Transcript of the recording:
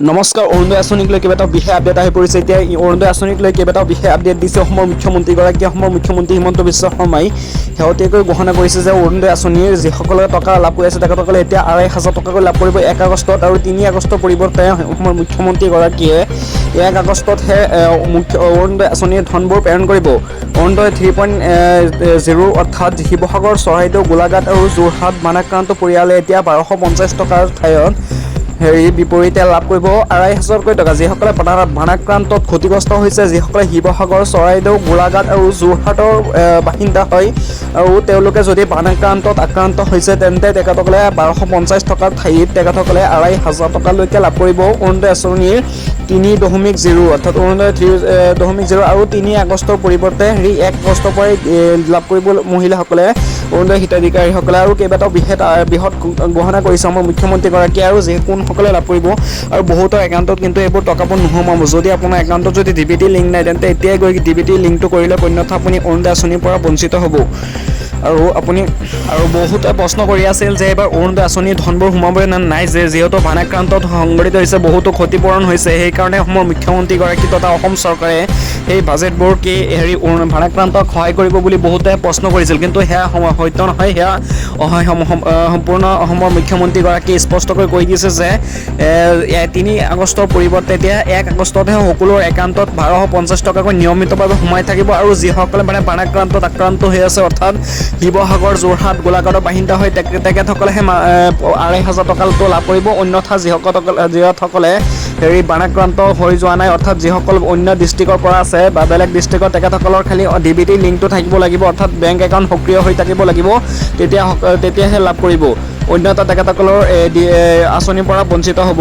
নমস্কাৰ। অৰুণোদয় আঁচনিক লৈ কেইবাটাও বিশেষ আপডেট আহি পৰিছে। এতিয়া অৰুণোদয় আঁচনিক লৈ কেইবাটাও বিশেষ আপডেট দিছে অসমৰ মুখ্যমন্ত্ৰীগৰাকীয়ে। অসমৰ মুখ্যমন্ত্ৰী হিমন্ত বিশ্ব শৰ্মাই শেহতীয়াকৈ ঘোষণা কৰিছে যে অৰুণোদয় আঁচনিৰ যিসকলে টকা লাভ কৰি আছে তেখেতসকলে এতিয়া ২৫০০ টকাকৈ লাভ কৰিব ১ আগষ্টত, আৰু ৩ আগষ্টৰ পৰিৱৰ্তে অসমৰ মুখ্যমন্ত্ৰীগৰাকীয়ে ১ আগষ্টতহে অৰুণোদয় আঁচনিৰ ধনবোৰ প্ৰেৰণ কৰিব। অৰুণোদয় 3.0 অৰ্থাৎ শিৱসাগৰ, চৰাইদেউ, গোলাঘাট আৰু যোৰহাট বানাক্ৰান্ত পৰিয়ালে এতিয়া ১২৫০ টকাৰ ঠাইত বিপৰীতে লাভ কৰিব ২৫০০ টকা। যিসকলে বানাক্ৰান্তত ক্ষতিগ্ৰস্ত হৈছে, যিসকলে শিৱসাগৰ, চৰাইদেউ, গোলাঘাট আৰু যোৰহাটৰ বাসিন্দা হয় আৰু তেওঁলোকে যদি বানাক্ৰান্তত আক্ৰান্ত হৈছে তেন্তে তেখেতসকলে ১২৫০ টকাৰ ঠাইত তেখেতসকলে ২৫০০ টকালৈকে লাভ কৰিব অৰুণোদয় আঁচনিৰ 3.0 অৰ্থাৎ অৰুণোদয় 3.0 আৰু ৩ আগষ্টৰ পৰিৱৰ্তে ১ আগষ্টৰ পৰাই লাভ কৰিব মহিলাসকলে, অৰুণোদয় হিতাধিকাৰীসকলে। আৰু কেইবাটাও বৃহৎ ঘোষণা কৰিছে আমাৰ মুখ্যমন্ত্ৰীগৰাকীয়ে, আৰু কোনসকলে লাভ কৰিব আৰু বহুতৰ একাউণ্টত কিন্তু এইবোৰ টকাবোৰ নোসোমাব। যদি আপোনাৰ একাউণ্টত যদি DBT লিংক নাই তেন্তে এতিয়াই গৈ DBT লিংকটো কৰিলে, অন্যথা আপুনি অৰুণোদয় আঁচনিৰ পৰা বঞ্চিত হ'ব। আৰু বহুতে প্ৰশ্ন কৰি আছিল যে এইবাৰ অৰুণোদয় আঁচনিৰ ধনবোৰ সোমাবই নে নাই, যিহেতু বানাক্ৰান্তত সংঘটিত হৈছে, বহুতো ক্ষতিপূৰণ হৈছে। সেইকাৰণে অসমৰ মুখ্যমন্ত্ৰীগৰাকী তথা অসম চৰকাৰে এই বাজেটবোৰ বানাক্ৰান্তক সহায় কৰিব বুলি বহুতে প্ৰশ্ন কৰিছিল, কিন্তু সেয়া সত্য নহয়। সেয়া সম্পূৰ্ণ অসমৰ মুখ্যমন্ত্ৰীগৰাকীয়ে স্পষ্টকৈ কৈ দিছে যে ৩ আগষ্টৰ পৰিৱৰ্তে এতিয়া ১ আগষ্টতহে সকলোৰে একাউণ্টত ১২৫০ টকাকৈ নিয়মিতভাৱে সোমাই থাকিব। আৰু যিসকলে বানাক্ৰান্তত আক্ৰান্ত হৈ আছে, অৰ্থাৎ শিৱসাগৰ, যোৰহাট, গোলাঘাটৰ বাসিন্দা হৈ তেখেতসকলেহে ২৫০০ টকাটো লাভ কৰিব। অন্যথা যিসকলে বানাক্ৰান্ত হৈ যোৱা নাই, অৰ্থাৎ যিসকল অন্য ডিষ্ট্ৰিক্টৰ পৰা আছে বা বেলেগ ডিষ্ট্ৰিক্টৰ, তেখেতসকলৰ খালি DBT লিংকটো থাকিব লাগিব, অৰ্থাৎ বেংক একাউণ্ট সক্ৰিয় হৈ থাকিব লাগিব, তেতিয়াহে লাভ কৰিব। অন্যথা তেখেতসকলৰ আঁচনিৰ পৰা বঞ্চিত হ'ব।